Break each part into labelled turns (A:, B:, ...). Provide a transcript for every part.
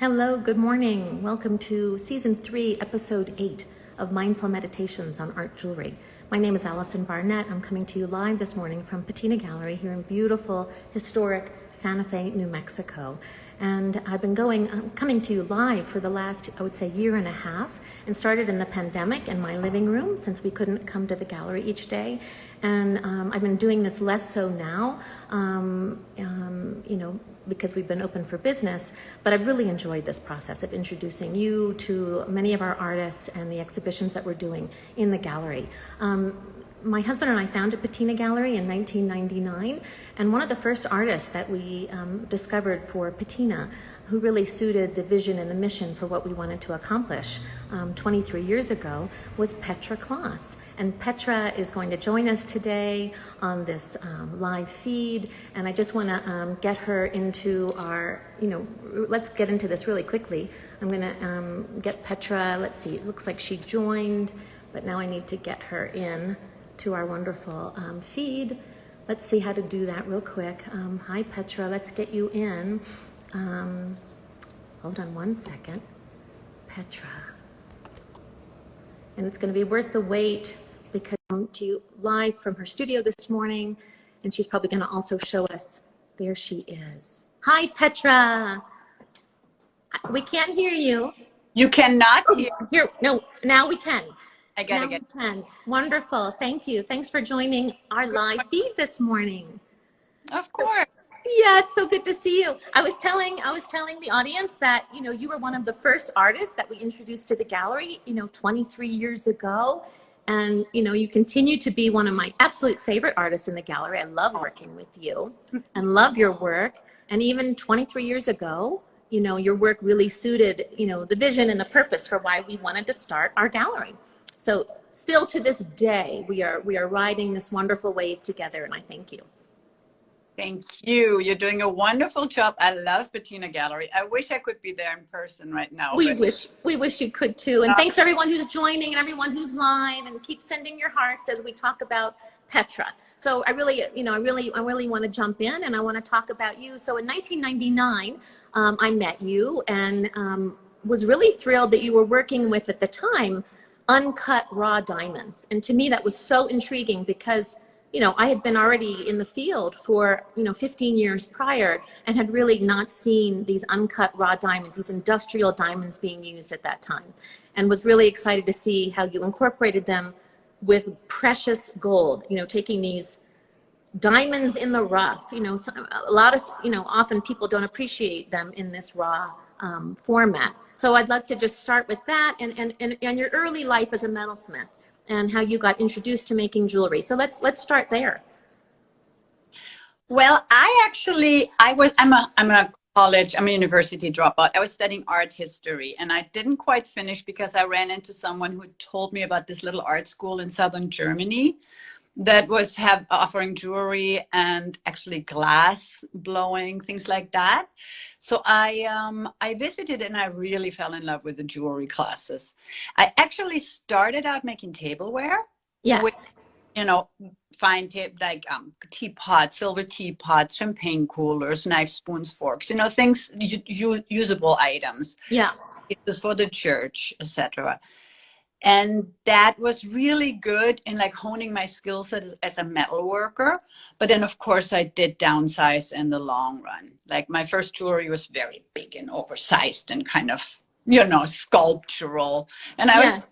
A: Hello, good morning. Welcome to Season 3, Episode 8 of Mindful Meditations on Art Jewelry. My name is Allison Barnett. I'm coming to you live this morning from Patina Gallery here in beautiful, historic Santa Fe, New Mexico. And I've been coming to you live for the last, I would say, year and a half, and started in the pandemic in my living room since we couldn't come to the gallery each day. And I've been doing this less so now, because we've been open for business, but I've really enjoyed this process of introducing you to many of our artists and the exhibitions that we're doing in the gallery. My husband and I founded Patina Gallery in 1999, and one of the first artists that we discovered for Patina, who really suited the vision and the mission for what we wanted to accomplish 23 years ago, was Petra Class. And Petra is going to join us today on this live feed, and I just want to get her into our, let's get into this really quickly. I'm going to get Petra, let's see, it looks like she joined, but now I need to get her in to our wonderful feed. Let's see how to do that real quick. Hi Petra, let's get you in. Hold on one second. Petra. And it's going to be worth the wait because I'm to you live from her studio this morning, and she's probably going to also show us. There she is. Hi Petra. We can't hear you.
B: You cannot hear.
A: Here, no, now we can.
B: I gotta get.
A: We can. Wonderful. Thank you. Thanks for joining our live feed this morning.
B: Of course.
A: Yeah, it's so good to see you. I was telling the audience that, you were one of the first artists that we introduced to the gallery, 23 years ago. And, you continue to be one of my absolute favorite artists in the gallery. I love working with you and love your work. And even 23 years ago, your work really suited, the vision and the purpose for why we wanted to start our gallery. So still to this day, we are riding this wonderful wave together, and I thank you.
B: Thank you. You're doing a wonderful job. I love Patina Gallery. I wish I could be there in person right now.
A: We wish you could too. And thanks to everyone who's joining and everyone who's live, and keep sending your hearts as we talk about Petra. So I really want to jump in, and I want to talk about you. So in 1999, I met you and was really thrilled that you were working with, at the time, uncut raw diamonds. And to me, that was so intriguing because, I had been already in the field for, 15 years prior, and had really not seen these uncut raw diamonds, these industrial diamonds being used at that time, and was really excited to see how you incorporated them with precious gold, taking these diamonds in the rough, a lot of, often people don't appreciate them in this raw format. So I'd like to just start with that and your early life as a metalsmith and how you got introduced to making jewelry. So let's start there.
B: Well, I'm a university dropout. I was studying art history, and I didn't quite finish because I ran into someone who told me about this little art school in southern Germany that was offering jewelry and actually glass blowing, things like that. So I visited, and I really fell in love with the jewelry classes. I actually started out making tableware.
A: Yes.
B: With, fine like teapots, silver teapots, champagne coolers, knife, spoons, forks, things, usable items.
A: Yeah.
B: It was for the church, etc. And that was really good in like honing my skill set as a metal worker. But then of course I did downsize in the long run. Like my first jewelry was very big and oversized and kind of, sculptural. And I was in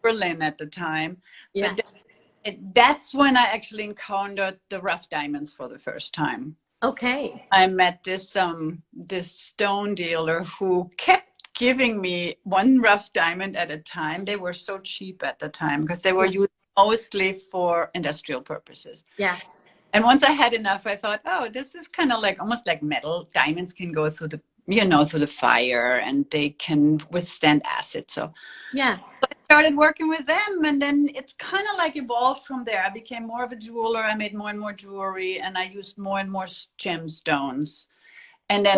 B: Berlin at the time.
A: Yes.
B: But that's when I actually encountered the rough diamonds for the first time.
A: Okay.
B: I met this stone dealer who kept giving me one rough diamond at a time. They were so cheap at the time because they were used mostly for industrial purposes.
A: Yes.
B: And once I had enough, I thought, oh, this is kind of like almost like metal. Diamonds can go through the, through the fire, and they can withstand acid. So
A: yes.
B: So I started working with them, and then it's kind of like evolved from there. I became more of a jeweler. I made more and more jewelry, and I used more and more gemstones. And then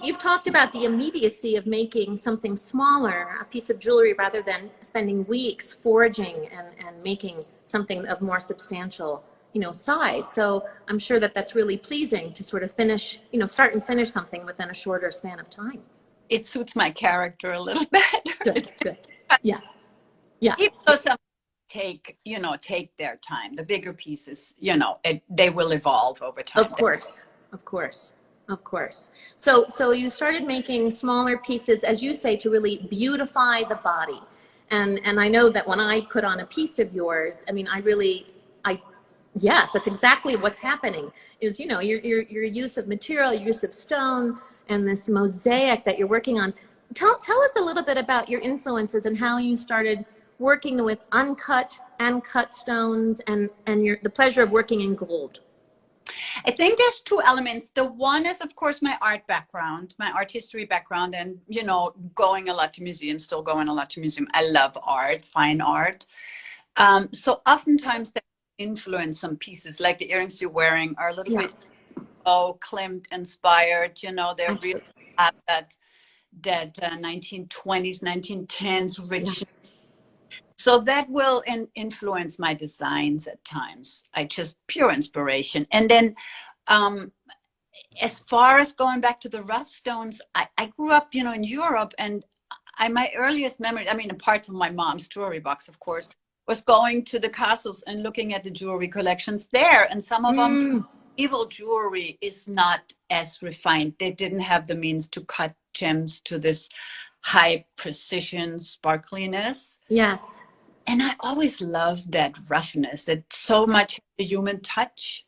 A: you've talked about the immediacy of making something smaller, a piece of jewelry, rather than spending weeks forging and making something of more substantial, size. So I'm sure that that's really pleasing to sort of finish, start and finish something within a shorter span of time.
B: it suits my character a little better.
A: Good, good. Yeah, yeah.
B: Even though some take their time. The bigger pieces, they will evolve over time.
A: Of course, of course, of course. So you started making smaller pieces, as you say, to really beautify the body. And I know that when I put on a piece of yours, I mean, yes, that's exactly what's happening. Is your use of material, your use of stone, and this mosaic that you're working on. Tell us a little bit about your influences and how you started working with uncut and cut stones, and the pleasure of working in gold.
B: I think there's two elements. The one is, of course, my art background, my art history background, and, going a lot to museums, still going a lot to museums. I love art, fine art. So oftentimes that influence some pieces, like the earrings you're wearing are a little bit, Klimt inspired, they're
A: Absolutely.
B: really have that 1920s, 1910s rich. So that will influence my designs at times. Pure inspiration. And then as far as going back to the rough stones, I grew up, in Europe, and my earliest memory, apart from my mom's jewelry box, of course, was going to the castles and looking at the jewelry collections there. And some of them, evil jewelry is not as refined. They didn't have the means to cut gems to this high precision sparkliness. Yes. And I always loved that roughness, that so much the human touch.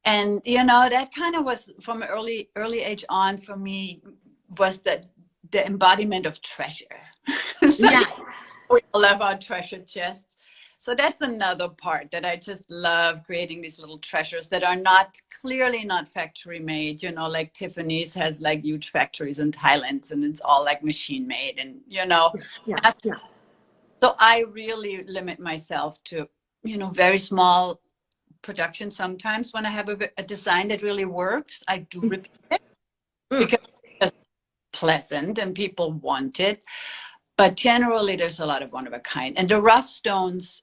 B: And, that kind of was from early age on for me, was the embodiment of treasure. Yes. We all have our treasure chests. So that's another part that I just love, creating these little treasures that are clearly not factory made, like Tiffany's has like huge factories in Thailand, and it's all like machine made, and,
A: Yeah.
B: So I really limit myself to, very small production. Sometimes when I have a design that really works, I do repeat it because it's pleasant and people want it. But generally, there's a lot of one of a kind. And the rough stones,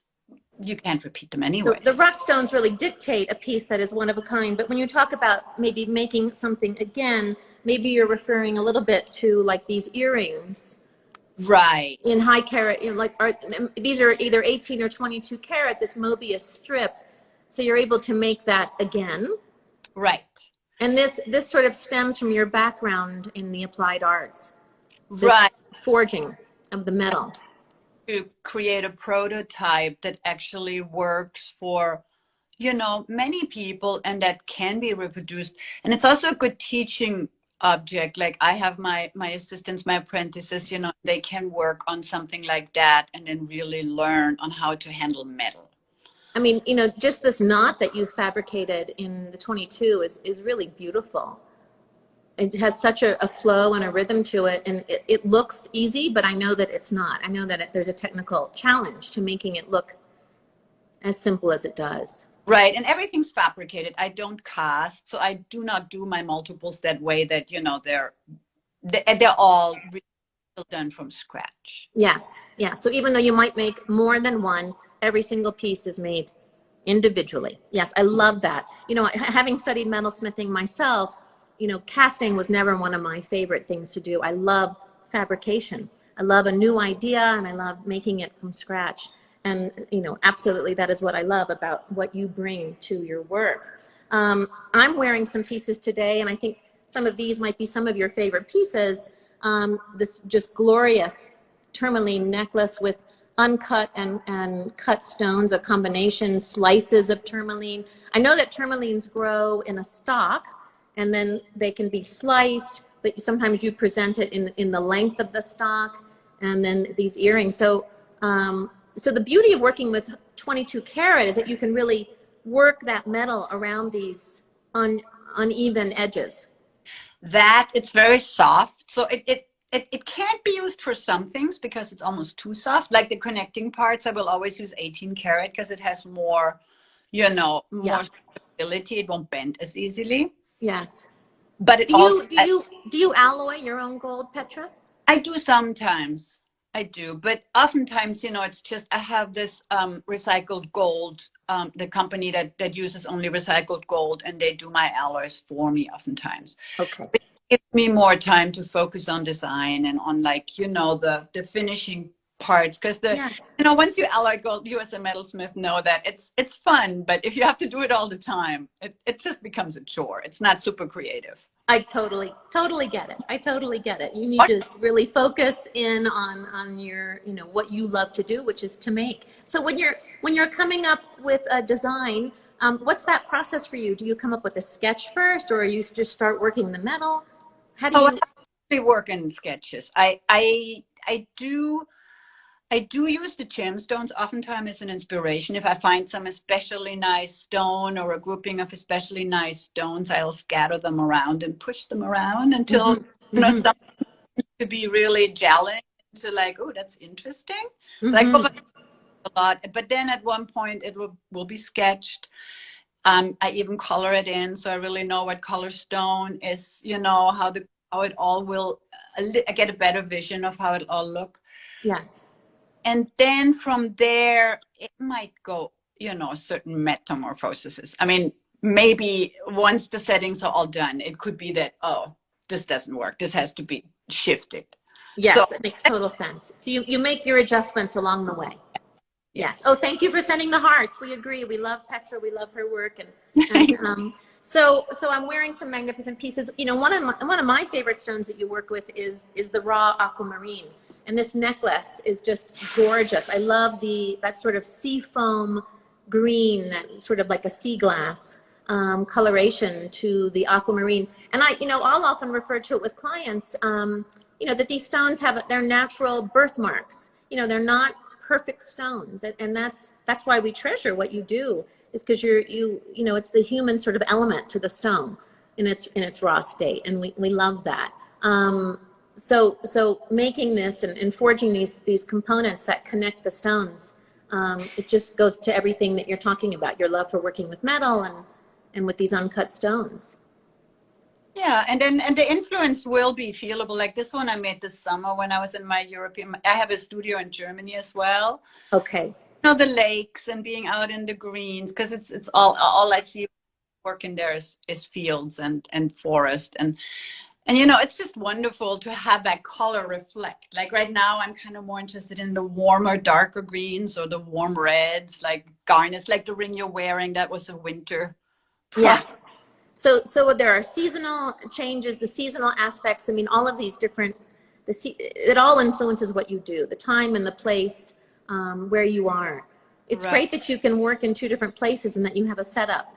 B: you can't repeat them anyway.
A: The rough stones really dictate a piece that is one of a kind. But when you talk about maybe making something again, maybe you're referring a little bit to like these earrings.
B: Right.
A: In high carat, these are either 18 or 22 carat, this Mobius strip. So you're able to make that again.
B: Right.
A: And this sort of stems from your background in the applied arts.
B: Right.
A: Forging of the metal.
B: To create a prototype that actually works for, many people, and that can be reproduced. And it's also a good teaching object. Like I have my assistants, my apprentices, they can work on something like that and then really learn on how to handle metal.
A: Just this knot that you fabricated in the 22 is really beautiful. It has such a flow and a rhythm to it, and it looks easy, but I know that it's not. I know that there's a technical challenge to making it look as simple as it does.
B: Right, and everything's fabricated. I don't cast, so I do not do my multiples that way. That they're all really done from scratch.
A: Yes, yeah. So even though you might make more than one, every single piece is made individually. Yes, I love that. Having studied metalsmithing myself, casting was never one of my favorite things to do. I love fabrication. I love a new idea, and I love making it from scratch. And, absolutely that is what I love about what you bring to your work. I'm wearing some pieces today, and I think some of these might be some of your favorite pieces. This just glorious tourmaline necklace with uncut and cut stones, a combination, slices of tourmaline. I know that tourmalines grow in a stalk, and then they can be sliced, but sometimes you present it in the length of the stalk, and then these earrings. So the beauty of working with 22 karat is that you can really work that metal around these uneven edges.
B: That it's very soft, so it can't be used for some things because it's almost too soft. Like the connecting parts, I will always use 18 karat because it has more, more stability. It won't bend as easily.
A: Yes.
B: But
A: do you alloy your own gold, Petra?
B: I do sometimes. I do, but oftentimes, it's just I have this recycled gold, the company that uses only recycled gold, and they do my alloys for me oftentimes.
A: Okay.
B: gives me more time to focus on design and on, like, you know, the finishing parts, because
A: Yes.
B: you know, once you alloy gold, you as a metalsmith know that it's fun, but if you have to do it all the time, it just becomes a chore. It's not super creative.
A: I totally get it. I totally get it. You need to really focus in on your, you know, what you love to do, which is to make. So when you're coming up with a design, what's that process for you? Do you come up with a sketch first, or you just start working the metal? How do you?
B: I actually work in sketches. I do use the gemstones oftentimes as an inspiration. If I find some especially nice stone or a grouping of especially nice stones, I'll scatter them around and push them around until you know, something to be really gelling into, like, oh, that's interesting. So I go back a lot, but then at one point it will be sketched. I even color it in, so I really know what color stone is, you know, how it all will, I get a better vision of how it all look.
A: Yes.
B: And then from there, it might go, you know, certain metamorphoses. I mean, maybe once the settings are all done, it could be that, oh, this doesn't work. This has to be shifted.
A: Yes,
B: so,
A: that makes total sense. So you make your adjustments along the way. Yes. Oh, thank you for sending the hearts. We agree. We love Petra. We love her work. And so I'm wearing some magnificent pieces. You know, one of my favorite stones that you work with is the raw aquamarine. And this necklace is just gorgeous. I love that sort of sea foam green, that sort of like a sea glass coloration to the aquamarine. And I'll often refer to it with clients, you know, that these stones have their natural birthmarks. You know, they're not perfect stones, and that's why we treasure what you do, is because you know, it's the human sort of element to the stone in its raw state, and we love that. So making this and forging these components that connect the stones, it just goes to everything that you're talking about, your love for working with metal and with these uncut stones.
B: Yeah, and the influence will be feelable. Like this one I made this summer when I was in my I have a studio in Germany as well.
A: Okay.
B: You know, the lakes and being out in the greens, because it's all I see working there is fields and forest and you know, it's just wonderful to have that color reflect. Like right now I'm kind of more interested in the warmer, darker greens or the warm reds, like garnets, like the ring you're wearing. That was a winter.
A: Yes. So there are seasonal changes, the seasonal aspects. I mean, all of these different, it all influences what you do, the time and the place where you are. It's great that you can work in two different places and that you have a setup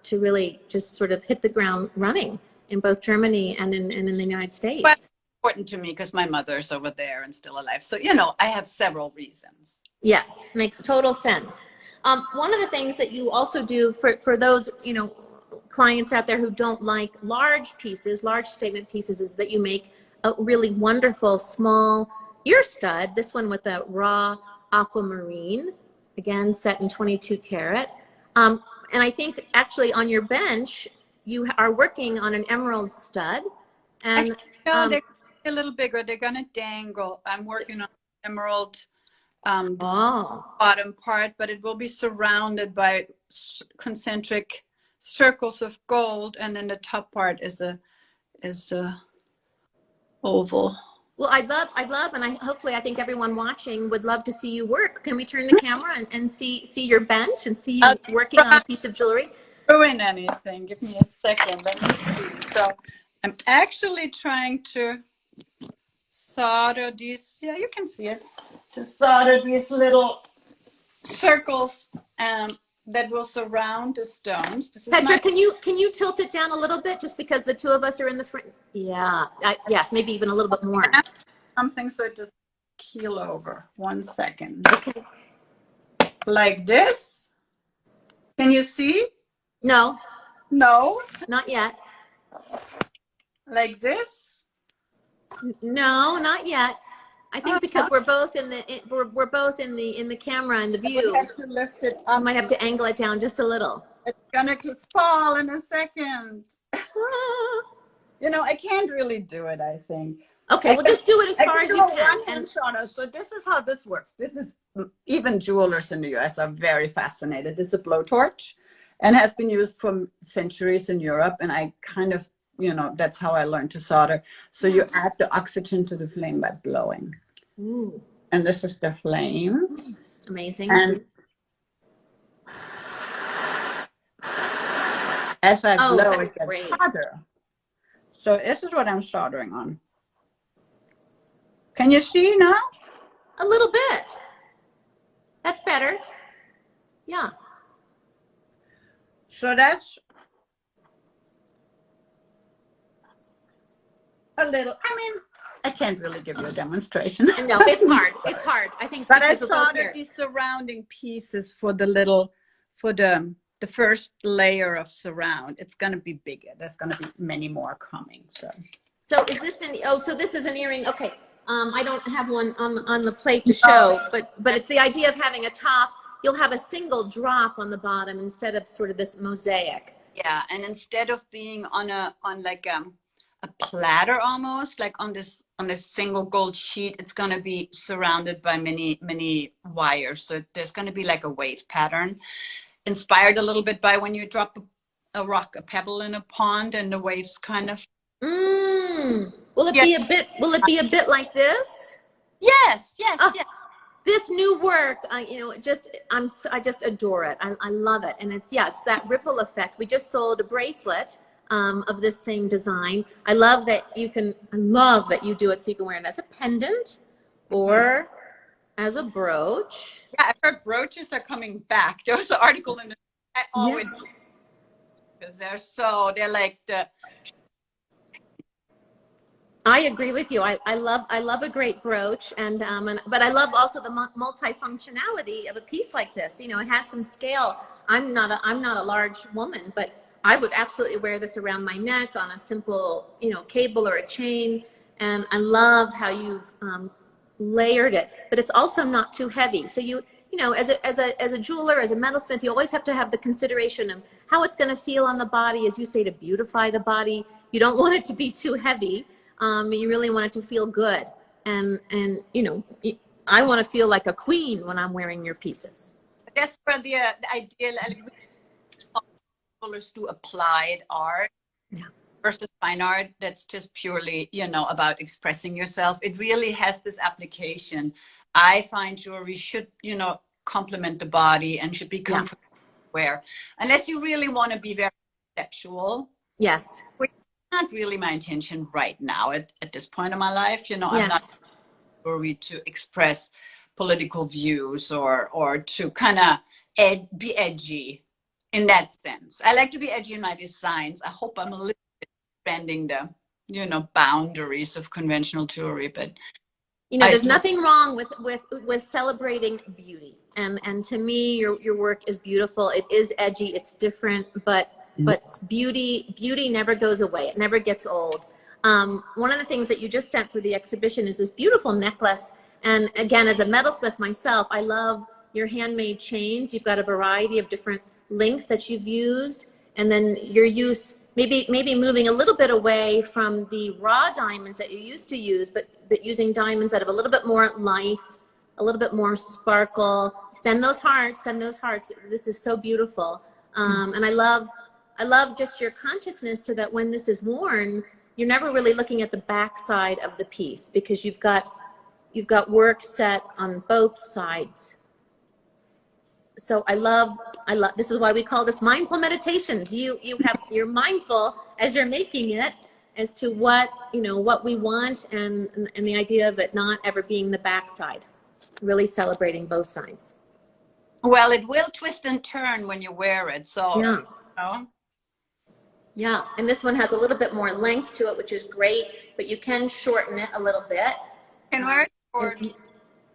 A: to really just sort of hit the ground running in both Germany and in the United States.
B: But it's important to me because my mother's over there and still alive. So, you know, I have several reasons.
A: Yes, makes total sense. One of the things that you also do for those, you know, clients out there who don't like large pieces, large statement pieces, is that you make a really wonderful small ear stud. This one with a raw aquamarine, again set in 22 karat. And I think actually on your bench you are working on an emerald stud. And
B: actually, no, they're a little bigger. They're gonna dangle. I'm working on emerald bottom part, but it will be surrounded by concentric circles of gold, and then the top part is a oval.
A: Well, I'd love, and hopefully I think everyone watching would love to see you work. Can we turn the camera and see your bench and see you working on a piece of jewelry?
B: Doing anything? Give me a second. Let me see. So I'm actually trying to solder these. Yeah, you can see it. To solder these little circles that will surround the stones.
A: Petra, can you tilt it down a little bit, just because the two of us are in the front? Yeah, yes, maybe even a little bit more.
B: Something so it just keel over. 1 second.
A: Okay.
B: Like this. Can you see?
A: No.
B: No.
A: Not yet.
B: Like this?
A: No, not yet. I think because we're both in the camera and the view.
B: We have to lift it up.
A: I might have to angle it down just a little.
B: It's gonna fall in a second. You know, I can't really do it, I think.
A: Okay, well, just do it as far as you can.
B: And so this is how this works. This is, even jewelers in the US are very fascinated. This is a blowtorch and has been used for centuries in Europe. And I kind of you know, that's how I learned to solder. So you add the oxygen to the flame by blowing.
A: Ooh.
B: And this is the flame.
A: Amazing.
B: And as I blow, it gets hotter. So this is what I'm soldering on. Can you see now?
A: A little bit. That's better. Yeah.
B: So that's a little, I mean, I can't really give you a demonstration.
A: No, it's hard. It's hard. I think.
B: But I soldered these surrounding pieces for the little, for the first layer of surround. It's going to be bigger. There's going to be many more coming.
A: So is this an, oh, so this is an earring. Okay. I don't have one on the plate to show, but it's the idea of having a top. You'll have a single drop on the bottom instead of sort of this mosaic.
B: Yeah, and instead of being on like a platter almost, like on this single gold sheet, it's going to be surrounded by many wires. So there's going to be like a wave pattern, inspired a little bit by when you drop a rock, a pebble in a pond, and the waves kind of.
A: Will it be a bit? Will it be a bit like this?
B: Yes.
A: This new work, you know, I just adore it. I love it, and it's that ripple effect. We just sold a bracelet of this same design. I love that you do it so you can wear it as a pendant or as a brooch.
B: Yeah, I've heard brooches are coming back. There was an article in the I always because they're like the.
A: I agree with you. I love a great brooch, but I love also the multifunctionality of a piece like this. You know, it has some scale. I'm not a large woman, but I would absolutely wear this around my neck on a simple, you know, cable or a chain. And I love how you've layered it, but it's also not too heavy. So you know, as a jeweler, as a metalsmith, you always have to have the consideration of how it's going to feel on the body, as you say, to beautify the body. You don't want it to be too heavy. You really want it to feel good. And you know, I want to feel like a queen when I'm wearing your pieces.
B: That's where the ideal jewelers do applied art versus fine art. That's just purely, you know, about expressing yourself. It really has this application. I find jewelry should, you know, complement the body and should be comfortable to wear. Unless you really want to be very conceptual.
A: Yes.
B: Not really my intention right now at this point in my life. You know, I'm not worried to express political views or to kind of be edgy in that sense. I like to be edgy in my designs. I hope I'm a little bit expanding the, you know, boundaries of conventional jewelry, but
A: you know, there's nothing wrong with celebrating beauty. And to me, your work is beautiful. It is edgy. It's different, but beauty never goes away. It never gets old. One of the things that you just sent for the exhibition is this beautiful necklace. And again, as a metalsmith myself, I love your handmade chains. You've got a variety of different links that you've used. And then your use, maybe moving a little bit away from the raw diamonds that you used to use, but using diamonds that have a little bit more life, a little bit more sparkle. Send those hearts. This is so beautiful. And I love just your consciousness so that when this is worn, you're never really looking at the back side of the piece because you've got work set on both sides. So I love, this is why we call this mindful meditations. You're mindful as you're making it as to what we want and the idea of it not ever being the back side, really celebrating both sides.
B: Well, it will twist and turn when you wear it. So,
A: yeah.
B: You know.
A: Yeah, and this one has a little bit more length to it, which is great, but you can shorten it a little bit.
B: Can wear it short.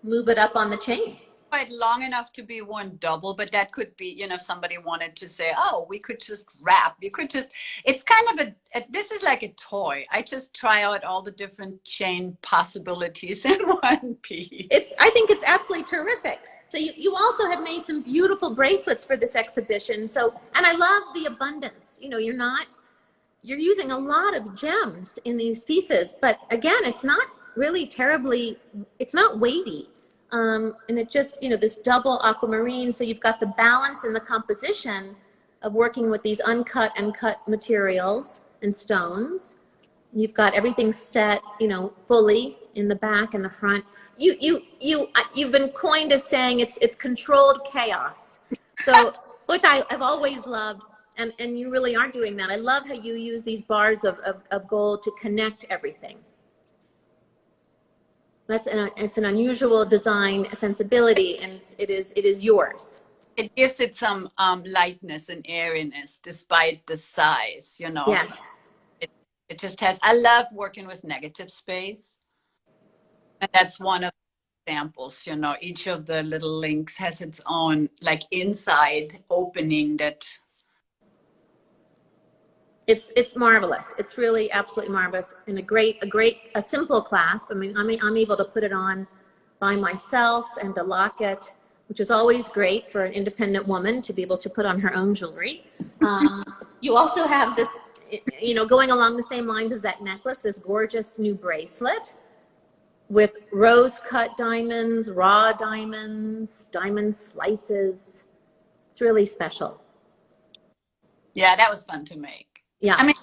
A: Move it up on the chain.
B: Quite long enough to be worn double, but that could be, you know, if somebody wanted to say, oh, we could just wrap. You could just, it's kind of this is like a toy. I just try out all the different chain possibilities in one piece.
A: I think it's absolutely terrific. So you also have made some beautiful bracelets for this exhibition. So, and I love the abundance. You know, you're using a lot of gems in these pieces, but again, it's not really terribly, it's not weighty. And it just, you know, this double aquamarine. So you've got the balance in the composition of working with these uncut and cut materials and stones. You've got everything set, you know, fully in the back and the front. You've been coined as saying it's controlled chaos. So, which I've always loved, and you really are doing that. I love how you use these bars of gold to connect everything. It's an unusual design sensibility, and it is yours.
B: It gives it some lightness and airiness despite the size, you know.
A: Yes.
B: It just has, I love working with negative space. And that's one of the examples, you know, each of the little links has its own like inside opening that.
A: It's marvelous. It's really absolutely marvelous, and a simple clasp. I mean, I'm able to put it on by myself and to lock it, which is always great for an independent woman to be able to put on her own jewelry. You also have this, you know, going along the same lines as that necklace, this gorgeous new bracelet with rose cut diamonds, raw diamonds, diamond slices. It's really special.
B: Yeah, that was fun to make.
A: Yeah.
B: I mean,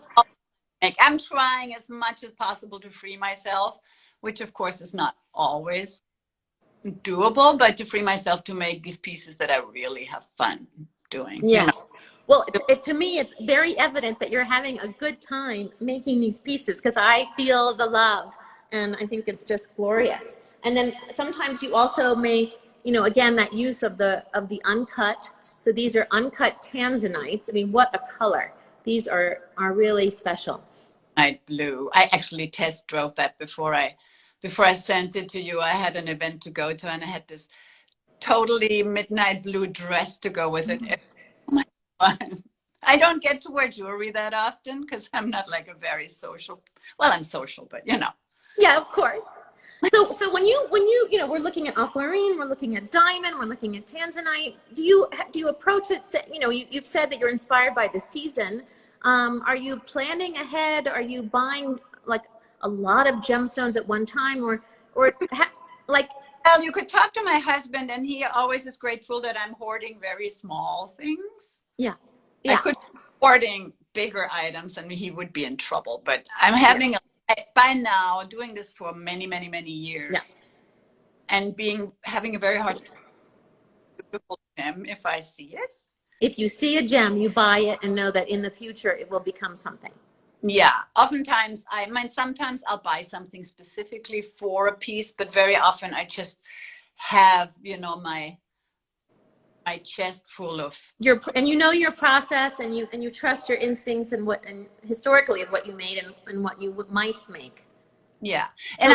B: I'm trying as much as possible to free myself, which of course is not always doable, but to free myself to make these pieces that I really have fun doing.
A: Yes.
B: You know?
A: Well, to me, it's very evident that you're having a good time making these pieces, because I feel the love, and I think it's just glorious. And then sometimes you also make, you know, again, that use of the uncut. So these are uncut tanzanites. I mean, what a color. These are really special. Midnight
B: blue. I actually test drove that before I sent it to you. I had an event to go to, and I had this totally midnight blue dress to go with it. Oh my God. I don't get to wear jewelry that often because I'm not like a very social. Well, I'm social, but you know.
A: Yeah, of course. So when you know, we're looking at aquamarine, we're looking at diamond, we're looking at tanzanite. Do you approach it? You know, you've said that you're inspired by the season. Are you planning ahead? Are you buying like a lot of gemstones at one time, or like?
B: Well, you could talk to my husband, and he always is grateful that I'm hoarding very small things.
A: Yeah.
B: I could be hoarding bigger items, and he would be in trouble. But I'm having by now doing this for many, many, many years, and having a very hard beautiful gem if I see it.
A: If you see a gem, you buy it and know that in the future it will become something.
B: Yeah, oftentimes sometimes I'll buy something specifically for a piece, but very often I just have, you know, my chest full of
A: and you know your process, and you trust your instincts and historically of what you made and what you might make.
B: Yeah, and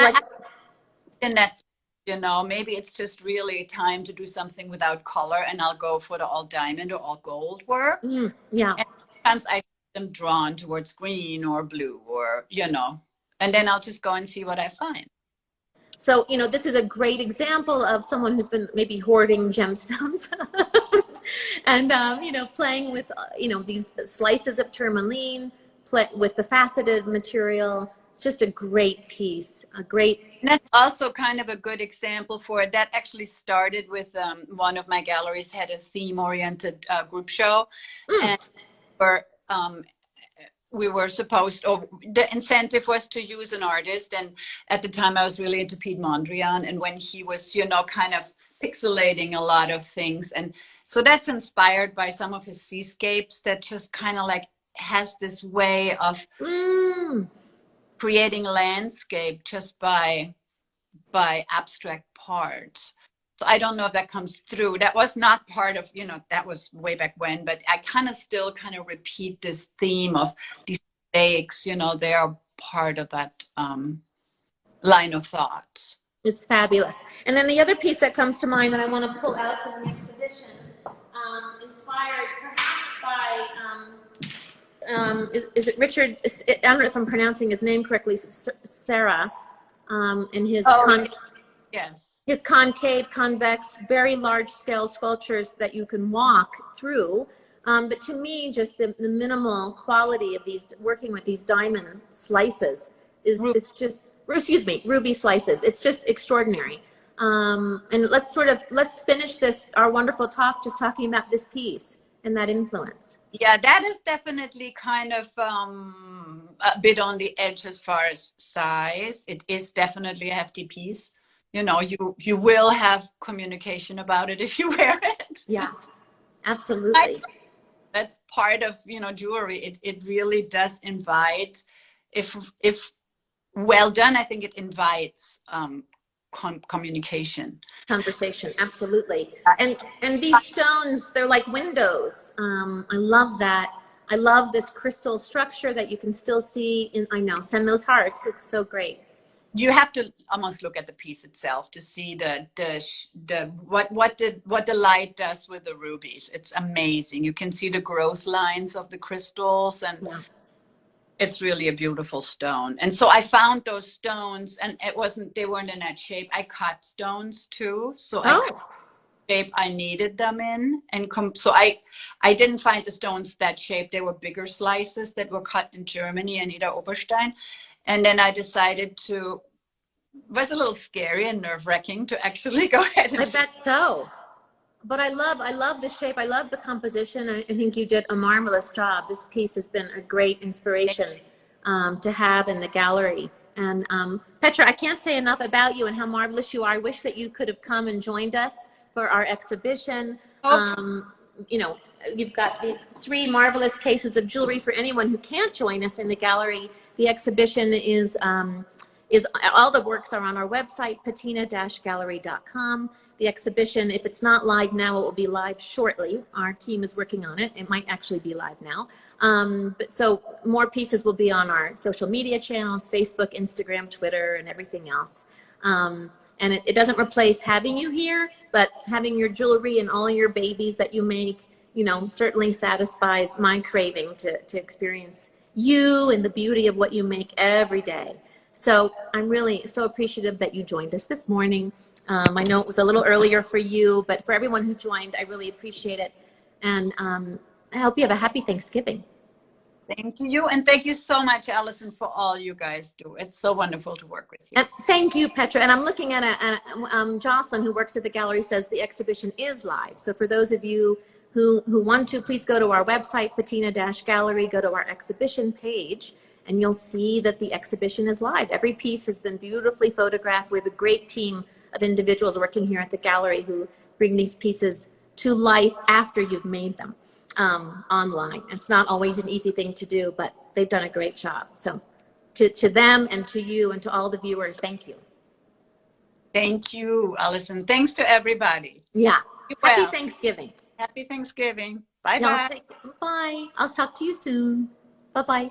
B: and that's, you know, maybe it's just really time to do something without color, and I'll go for the all diamond or all gold work.
A: Yeah,
B: and sometimes I am drawn towards green or blue, or you know, and then I'll just go and see what I find.
A: So, you know, this is a great example of someone who's been maybe hoarding gemstones and, you know, playing with, you know, these slices of tourmaline, with the faceted material. It's just a great piece, And
B: that's also kind of a good example for it. That actually started with one of my galleries had a theme-oriented group show. And we were supposed, or the incentive was to use an artist, and at the time I was really into Piet Mondrian, and when he was, you know, kind of pixelating a lot of things, and so that's inspired by some of his seascapes that just kind of like has this way of creating landscape just by abstract parts. So I don't know if that comes through. That was not part of, you know, that was way back when, but I kind of still kind of repeat this theme of these mosaics, you know, they are part of that line of thought. It's
A: fabulous. And then the other piece that comes to mind that I want to pull out from the exhibition, inspired perhaps by, is it Richard, I don't know if I'm pronouncing his name correctly, Serra, in his...
B: Yes.
A: His concave, convex, very large scale sculptures that you can walk through. But to me, just the minimal quality of these, working with these diamond slices it's just, excuse me, ruby slices. It's just extraordinary. And let's finish our wonderful talk just talking about this piece and that influence?
B: Yeah, that is definitely kind of a bit on the edge as far as size. It is definitely a hefty piece. You know, you will have communication about it if you wear it.
A: Yeah, absolutely.
B: That's part of, you know, jewelry. It really does invite, if well done, I think it invites communication.
A: Conversation, absolutely. And these stones, they're like windows. I love that. I love this crystal structure that you can still see in, I know, send those hearts. It's so great.
B: You have to almost look at the piece itself to see what the light does with the rubies. It's amazing. You can see the growth lines of the crystals, and
A: Yeah.
B: it's really a beautiful stone. And so I found those stones, and they weren't in that shape. I cut stones too, so I cut the shape I needed them in, and so I didn't find the stones that shape. They were bigger slices that were cut in Germany in Ida Oberstein. And then I decided it was a little scary and nerve-wracking to actually go ahead and...
A: I bet so. But I love the shape. I love the composition. I think you did a marvelous job. This piece has been a great inspiration to have in the gallery. And Petra, I can't say enough about you and how marvelous you are. I wish that you could have come and joined us for our exhibition. You know, you've got these 3 marvelous pieces of jewelry for anyone who can't join us in the gallery. The exhibition is all the works are on our website, patina-gallery.com. The exhibition, if it's not live now, it will be live shortly. Our team is working on it. It might actually be live now. But so more pieces will be on our social media channels, Facebook, Instagram, Twitter, and everything else. And it doesn't replace having you here, but having your jewelry and all your babies that you make, you know, certainly satisfies my craving to experience you and the beauty of what you make every day. So I'm really so appreciative that you joined us this morning. I know it was a little earlier for you, but for everyone who joined, I really appreciate it. And I hope you have a happy Thanksgiving.
B: Thank you. And thank you so much, Allison, for all you guys do. It's so wonderful to work with you.
A: And thank you, Petra. And I'm looking at Jocelyn, who works at the gallery, says the exhibition is live. So for those of you who want to, please go to our website, Patina-Gallery, go to our exhibition page, and you'll see that the exhibition is live. Every piece has been beautifully photographed. We have a great team of individuals working here at the gallery who bring these pieces to life after you've made them online. It's not always an easy thing to do, but they've done a great job. So to them and to you and to all the viewers, thank you.
B: Thank you, Allison. Thanks to everybody.
A: Yeah.
B: Well.
A: Happy Thanksgiving.
B: Happy Thanksgiving. Bye-bye.
A: Bye. I'll talk to you soon. Bye-bye.